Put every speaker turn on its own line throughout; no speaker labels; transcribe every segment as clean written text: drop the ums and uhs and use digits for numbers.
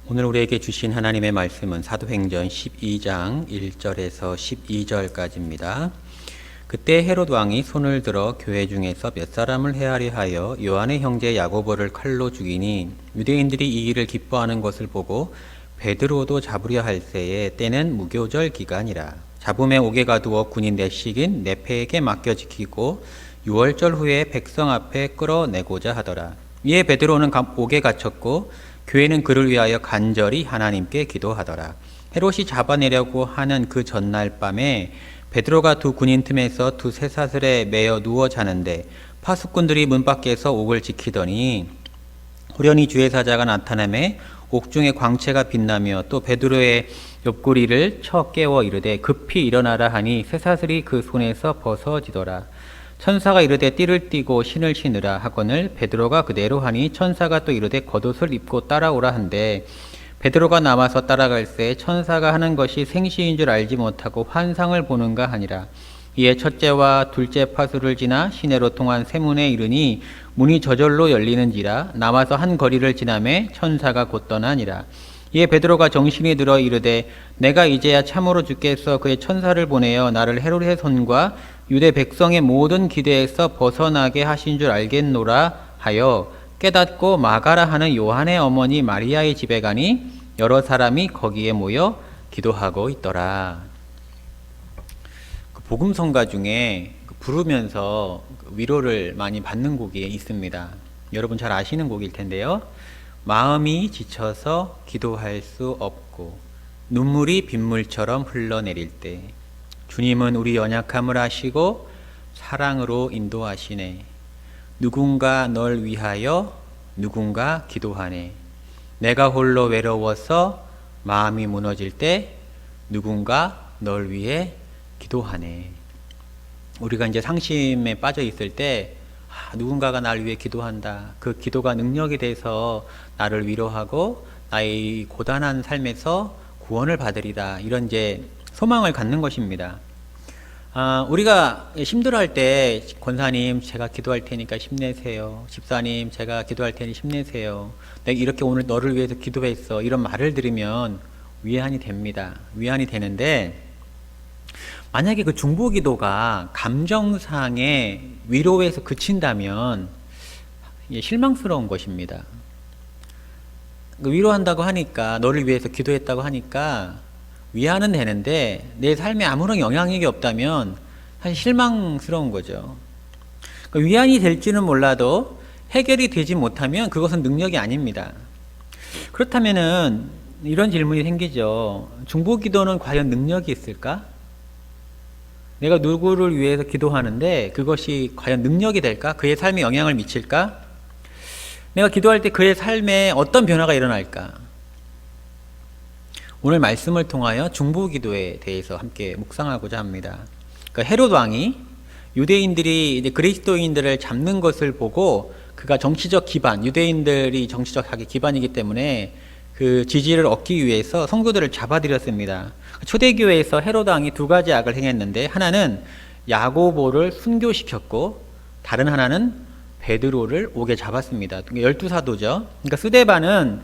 오늘 우리에게 주신 하나님의 말씀은 사도행전 12장 1절에서 12절까지입니다. 그때 헤롯 왕이 손을 들어 교회 중에서 몇 사람을 헤아려 하여 요한의 형제 야고보를 칼로 죽이니 유대인들이 이 일을 기뻐하는 것을 보고 베드로도 잡으려 할새에 때는 무교절 기간이라. 잡음에 옥에 가두어 군인 내식인 네페에게 맡겨 지키고 6월절 후에 백성 앞에 끌어내고자 하더라. 이에 베드로는 옥에 갇혔고 교회는 그를 위하여 간절히 하나님께 기도하더라. 헤롯이 잡아내려고 하는 그 전날 밤에 베드로가 두 군인 틈에서 두 쇠사슬에 매여 누워 자는데 파수꾼들이 문 밖에서 옥을 지키더니 호련히 주의 사자가 나타나매 옥중에 광채가 빛나며 또 베드로의 옆구리를 쳐 깨워 이르되 급히 일어나라 하니 쇠사슬이 그 손에서 벗어지더라. 천사가 이르되 띠를 띠고 신을 신으라 하거늘 베드로가 그대로 하니 천사가 또 이르되 겉옷을 입고 따라오라 한데 베드로가 남아서 따라갈새 천사가 하는 것이 생시인 줄 알지 못하고 환상을 보는가 하니라. 이에 첫째와 둘째 파수를 지나 시내로 통한 세문에 이르니 문이 저절로 열리는지라. 남아서 한 거리를 지나매 천사가 곧 떠나니라. 이에 베드로가 정신이 들어 이르되 내가 이제야 참으로 주께서 그의 천사를 보내어 나를 헤롯의 손과 유대 백성의 모든 기대에서 벗어나게 하신 줄 알겠노라 하여 깨닫고 마가라 하는 요한의 어머니 마리아의 집에 가니 여러 사람이 거기에 모여 기도하고 있더라. 복음성가 중에 부르면서 위로를 많이 받는 곡이 있습니다. 여러분 잘 아시는 곡일 텐데요. 마음이 지쳐서 기도할 수 없고 눈물이 빗물처럼 흘러내릴 때 주님은 우리 연약함을 아시고 사랑으로 인도하시네. 누군가 널 위하여 누군가 기도하네. 내가 홀로 외로워서 마음이 무너질 때 누군가 널 위해 기도하네. 우리가 이제 상심에 빠져 있을 때 누군가가 날 위해 기도한다. 그 기도가 능력이 돼서 나를 위로하고 나의 고단한 삶에서 구원을 받으리라. 이런 이제 소망을 갖는 것입니다. 우리가 힘들어할 때 권사님 제가 기도할 테니까 힘내세요. 집사님 제가 기도할 테니 힘내세요. 내가 이렇게 오늘 너를 위해서 기도했어. 이런 말을 들으면 위안이 됩니다. 위안이 되는데 만약에 그 중보기도가 감정상의 위로에서 그친다면 실망스러운 것입니다. 위로한다고 하니까 너를 위해서 기도했다고 하니까 위안은 되는데 내 삶에 아무런 영향력이 없다면 사실 실망스러운 거죠. 위안이 될지는 몰라도 해결이 되지 못하면 그것은 능력이 아닙니다. 그렇다면은 이런 질문이 생기죠. 중보기도는 과연 능력이 있을까? 내가 누구를 위해서 기도하는데 그것이 과연 능력이 될까? 그의 삶에 영향을 미칠까? 내가 기도할 때 그의 삶에 어떤 변화가 일어날까? 오늘 말씀을 통하여 중보기도에 대해서 함께 묵상하고자 합니다. 그러니까 헤롯 왕이 유대인들이 이제 그리스도인들을 잡는 것을 보고 그가 정치적 기반, 유대인들이 정치적하게 기반이기 때문에 그 지지를 얻기 위해서 성도들을 잡아들였습니다. 초대교회에서 헤롯 왕이 두 가지 악을 행했는데 하나는 야고보를 순교시켰고 다른 하나는 베드로를 옥에 잡았습니다. 12사도죠. 그러니까 스데반은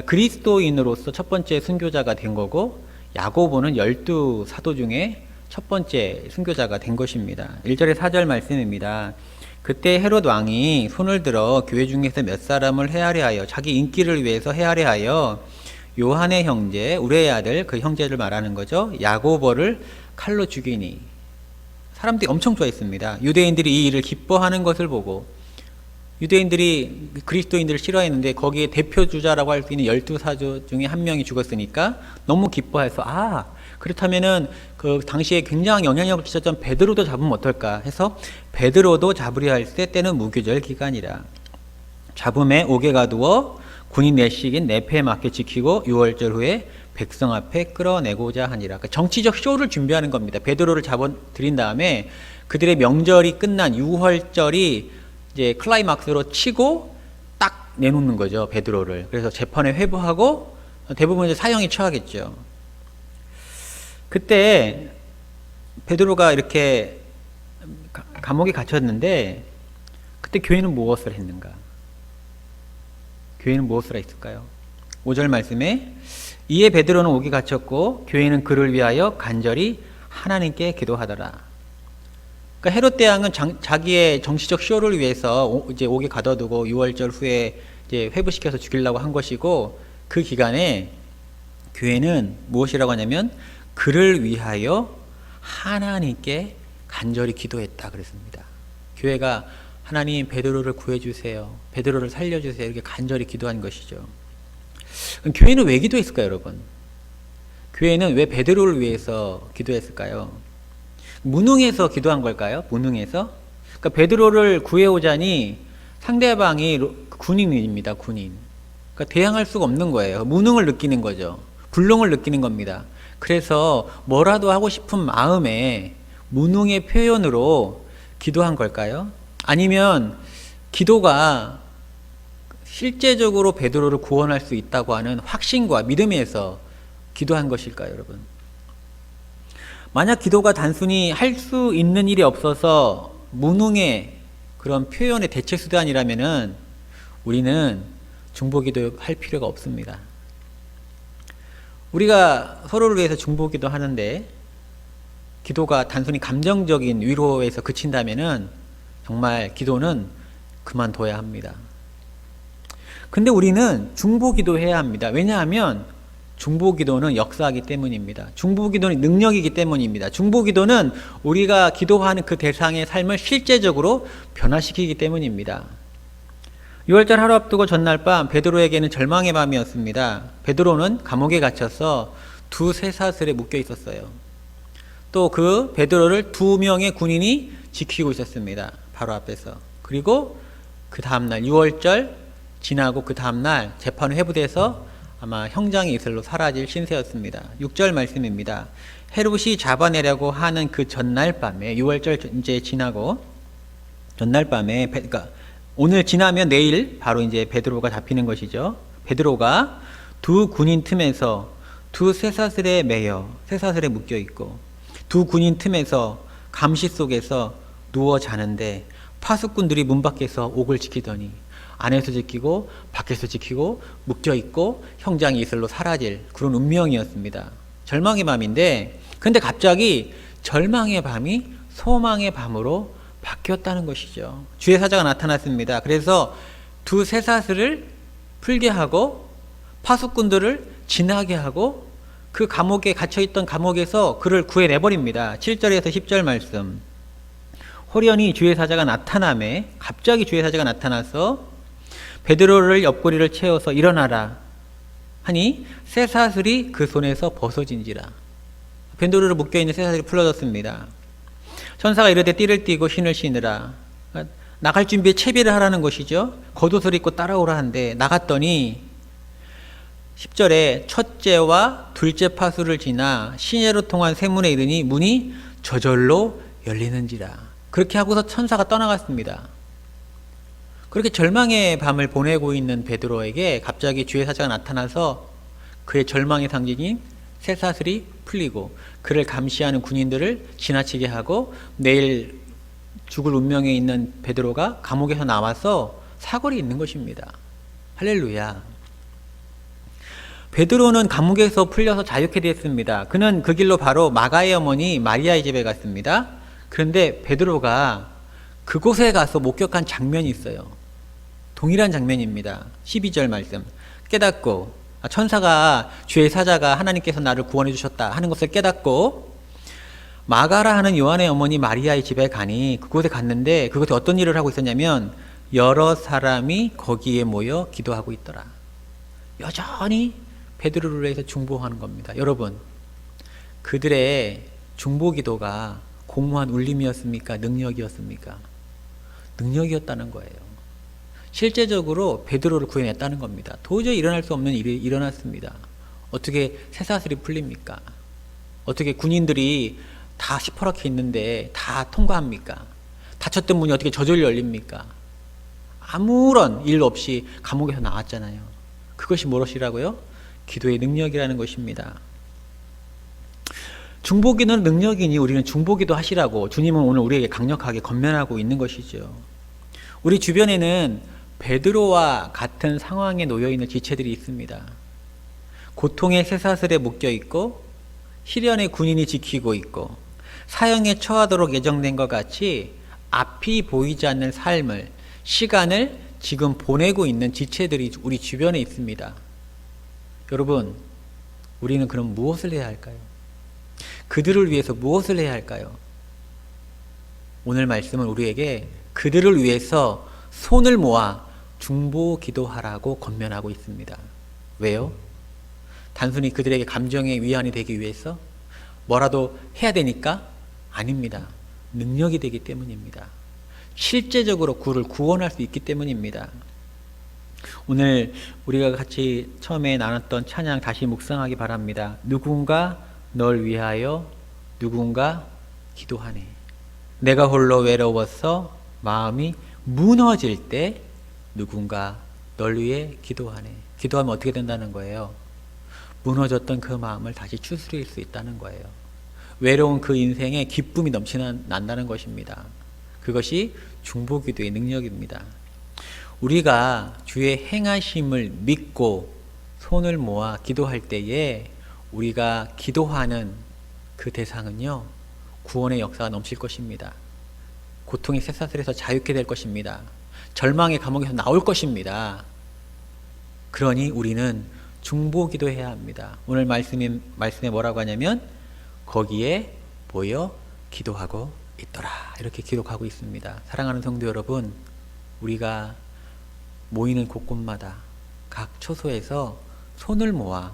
그리스도인으로서 첫 번째 순교자가 된 거고 야고보는 12사도 중에 첫 번째 순교자가 된 것입니다. 1절에 4절 말씀입니다. 그때 헤롯 왕이 손을 들어 교회 중에서 몇 사람을 헤아려 하여 자기 인기를 위해서 헤아려 하여 요한의 형제 우레의 아들 그 형제를 말하는 거죠. 야고보를 칼로 죽이니. 사람들이 엄청 좋아했습니다. 유대인들이 이 일을 기뻐하는 것을 보고 유대인들이 그리스도인들을 싫어했는데 거기에 대표주자라고 할 수 있는 12사도 중에 한 명이 죽었으니까 너무 기뻐해서 그렇다면은 그 당시에 굉장히 영향력을 끼쳤던 베드로도 잡으면 어떨까 해서 베드로도 잡으려 할 때는 무교절 기간이라. 잡음에 옥에 가두어 군인 내식인 네페에 맡겨 지키고 6월절 후에 백성 앞에 끌어내고자 하니라. 그러니까 정치적 쇼를 준비하는 겁니다. 베드로를 잡아들인 다음에 그들의 명절이 끝난 6월절이 이제 클라이막스로 치고 딱 내놓는 거죠. 베드로를. 그래서 재판에 회부하고 대부분 이제 사형이 처하겠죠. 그때 베드로가 이렇게 감옥에 갇혔는데 그때 교회는 무엇을 했는가? 교회는 무엇을 했을까요? 5절 말씀에 이에 베드로는 옥에 갇혔고 교회는 그를 위하여 간절히 하나님께 기도하더라. 그러니까 헤롯 대왕은 자기의 정치적 쇼를 위해서 이제 옥에 가둬두고 6월절 후에 이제 회부시켜서 죽이려고 한 것이고, 그 기간에 교회는 무엇이라고 하냐면 그를 위하여 하나님께 간절히 기도했다 그랬습니다. 교회가 하나님 베드로를 구해주세요, 베드로를 살려주세요, 이렇게 간절히 기도한 것이죠. 그럼 교회는 왜 기도했을까요, 여러분? 교회는 왜 베드로를 위해서 기도했을까요? 무능해서 기도한 걸까요? 무능해서? 그러니까 베드로를 구해오자니 상대방이 군인입니다. 군인. 그러니까 대항할 수가 없는 거예요. 무능을 느끼는 거죠. 불능을 느끼는 겁니다. 그래서 뭐라도 하고 싶은 마음에 무능의 표현으로 기도한 걸까요? 아니면 기도가 실제적으로 베드로를 구원할 수 있다고 하는 확신과 믿음에서 기도한 것일까요, 여러분? 만약 기도가 단순히 할 수 있는 일이 없어서 무능의 그런 표현의 대체 수단이라면은 우리는 중보기도 할 필요가 없습니다. 우리가 서로를 위해서 중보기도 하는데 기도가 단순히 감정적인 위로에서 그친다면은 정말 기도는 그만둬야 합니다. 근데 우리는 중보기도 해야 합니다. 왜냐하면 중보기도는 역사이기 때문입니다. 중보기도는 능력이기 때문입니다. 중보기도는 우리가 기도하는 그 대상의 삶을 실제적으로 변화시키기 때문입니다. 6월절 하루 앞두고 전날 밤 베드로에게는 절망의 밤이었습니다. 베드로는 감옥에 갇혀서 두 쇠사슬에 묶여 있었어요. 또 그 베드로를 2명의 군인이 지키고 있었습니다. 바로 앞에서. 그리고 그 다음날 6월절 지나고 그 다음날 재판이 회부돼서 아마 형장의 이슬로 사라질 신세였습니다. 6절 말씀입니다. 헤롯이 잡아내려고 하는 그 전날 밤에 6월절 이제 지나고 전날 밤에 그러니까 오늘 지나면 내일 바로 이제 베드로가 잡히는 것이죠. 베드로가 두 군인 틈에서 두 쇠사슬에 매여 쇠사슬에 묶여 있고 두 군인 틈에서 감시 속에서 누워 자는데 파수꾼들이 문 밖에서 옥을 지키더니 안에서 지키고 밖에서 지키고 묶여 있고 형장의 이슬로 사라질 그런 운명이었습니다. 절망의 밤인데 근데 갑자기 절망의 밤이 소망의 밤으로 바뀌었다는 것이죠. 주의 사자가 나타났습니다. 그래서 두 쇠사슬을 풀게 하고 파수꾼들을 지나게 하고 그 감옥에 갇혀있던 감옥에서 그를 구해내버립니다. 7절에서 10절 말씀. 호련히 주의 사자가 나타나매 갑자기 주의 사자가 나타나서 베드로를 옆구리를 채워서 일어나라 하니 쇠사슬이 그 손에서 벗어진지라. 베드로를 묶여있는 쇠사슬이 풀어졌습니다. 천사가 이르되 띠를 띠고 신을 신으라. 나갈 준비에 채비를 하라는 것이죠. 겉옷을 입고 따라오라 한데 나갔더니 10절에 첫째와 둘째 파수를 지나 시내로 통한 세문에 이르니 문이 저절로 열리는지라. 그렇게 하고서 천사가 떠나갔습니다. 그렇게 절망의 밤을 보내고 있는 베드로에게 갑자기 주의 사자가 나타나서 그의 절망의 상징인 쇠사슬이 풀리고 그를 감시하는 군인들을 지나치게 하고 내일 죽을 운명에 있는 베드로가 감옥에서 나와서 사거리에 있는 것입니다. 할렐루야. 베드로는 감옥에서 풀려서 자유케 되었습니다. 그는 그 길로 바로 마가의 어머니 마리아의 집에 갔습니다. 그런데 베드로가 그곳에 가서 목격한 장면이 있어요. 동일한 장면입니다. 12절 말씀. 깨닫고 천사가 주의 사자가 하나님께서 나를 구원해 주셨다 하는 것을 깨닫고 마가라 하는 요한의 어머니 마리아의 집에 가니 그곳에 갔는데 그곳에 어떤 일을 하고 있었냐면 여러 사람이 거기에 모여 기도하고 있더라. 여전히 베드로를 위해서 중보하는 겁니다. 여러분, 그들의 중보기도가 공허한 울림이었습니까? 능력이었습니까? 능력이었다는 거예요. 실제적으로 베드로를 구해냈다는 겁니다. 도저히 일어날 수 없는 일이 일어났습니다. 어떻게 쇠사슬이 풀립니까? 어떻게 군인들이 다 시퍼렇게 있는데 다 통과합니까? 닫혔던 문이 어떻게 저절로 열립니까? 아무런 일 없이 감옥에서 나왔잖아요. 그것이 무엇이라고요? 기도의 능력이라는 것입니다. 중보기도는 능력이니 우리는 중보기도 하시라고 주님은 오늘 우리에게 강력하게 권면하고 있는 것이죠. 우리 주변에는 베드로와 같은 상황에 놓여 있는 지체들이 있습니다. 고통의 쇠사슬에 묶여 있고 시련의 군인이 지키고 있고 사형에 처하도록 예정된 것 같이 앞이 보이지 않는 삶을, 시간을 지금 보내고 있는 지체들이 우리 주변에 있습니다. 여러분, 우리는 그럼 무엇을 해야 할까요? 그들을 위해서 무엇을 해야 할까요? 오늘 말씀은 우리에게 그들을 위해서 손을 모아 중보 기도하라고 권면하고 있습니다. 왜요? 단순히 그들에게 감정의 위안이 되기 위해서? 뭐라도 해야 되니까? 아닙니다. 능력이 되기 때문입니다. 실제적으로 그를 구원할 수 있기 때문입니다. 오늘 우리가 같이 처음에 나눴던 찬양 다시 묵상하기 바랍니다. 누군가 널 위하여 누군가 기도하네. 내가 홀로 외로워서 마음이 무너질 때 누군가 널 위해 기도하네. 기도하면 어떻게 된다는 거예요? 무너졌던 그 마음을 다시 추스릴 수 있다는 거예요. 외로운 그 인생에 기쁨이 넘쳐난다는 것입니다. 그것이 중보기도의 능력입니다. 우리가 주의 행하심을 믿고 손을 모아 기도할 때에 우리가 기도하는 그 대상은요, 구원의 역사가 넘칠 것입니다. 고통의 쇠사슬에서 자유케 될 것입니다. 절망의 감옥에서 나올 것입니다. 그러니 우리는 중보기도해야 합니다. 오늘 말씀에 뭐라고 하냐면 거기에 모여 기도하고 있더라, 이렇게 기록하고 있습니다. 사랑하는 성도 여러분, 우리가 모이는 곳곳마다 각 처소에서 손을 모아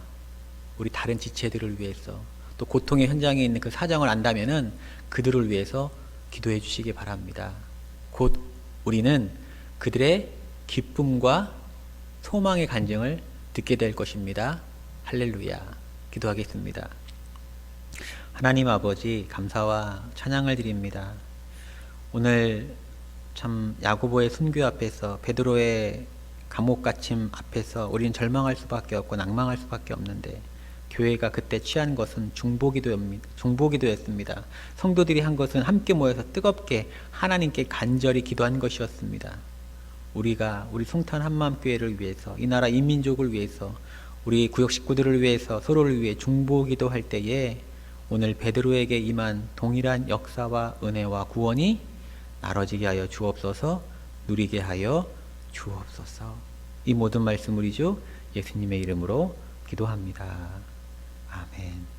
우리 다른 지체들을 위해서, 또 고통의 현장에 있는 그 사정을 안다면은 그들을 위해서 기도해 주시기 바랍니다. 곧 우리는 그들의 기쁨과 소망의 간증을 듣게 될 것입니다. 할렐루야. 기도하겠습니다. 하나님 아버지, 감사와 찬양을 드립니다. 오늘 참 야고보의 순교 앞에서, 베드로의 감옥 갇힘 앞에서 우리는 절망할 수밖에 없고 낭망할 수밖에 없는데, 교회가 그때 취한 것은 중보기도였습니다. 성도들이 한 것은 함께 모여서 뜨겁게 하나님께 간절히 기도한 것이었습니다. 우리 송탄 한마음교회를 위해서, 이 나라 이 민족을 위해서, 우리 구역 식구들을 위해서, 서로를 위해 중보기도할 때에 오늘 베드로에게 임한 동일한 역사와 은혜와 구원이 나눠지게 하여 주옵소서, 누리게 하여 주옵소서. 이 모든 말씀 우리 주 예수님의 이름으로 기도합니다. 아멘.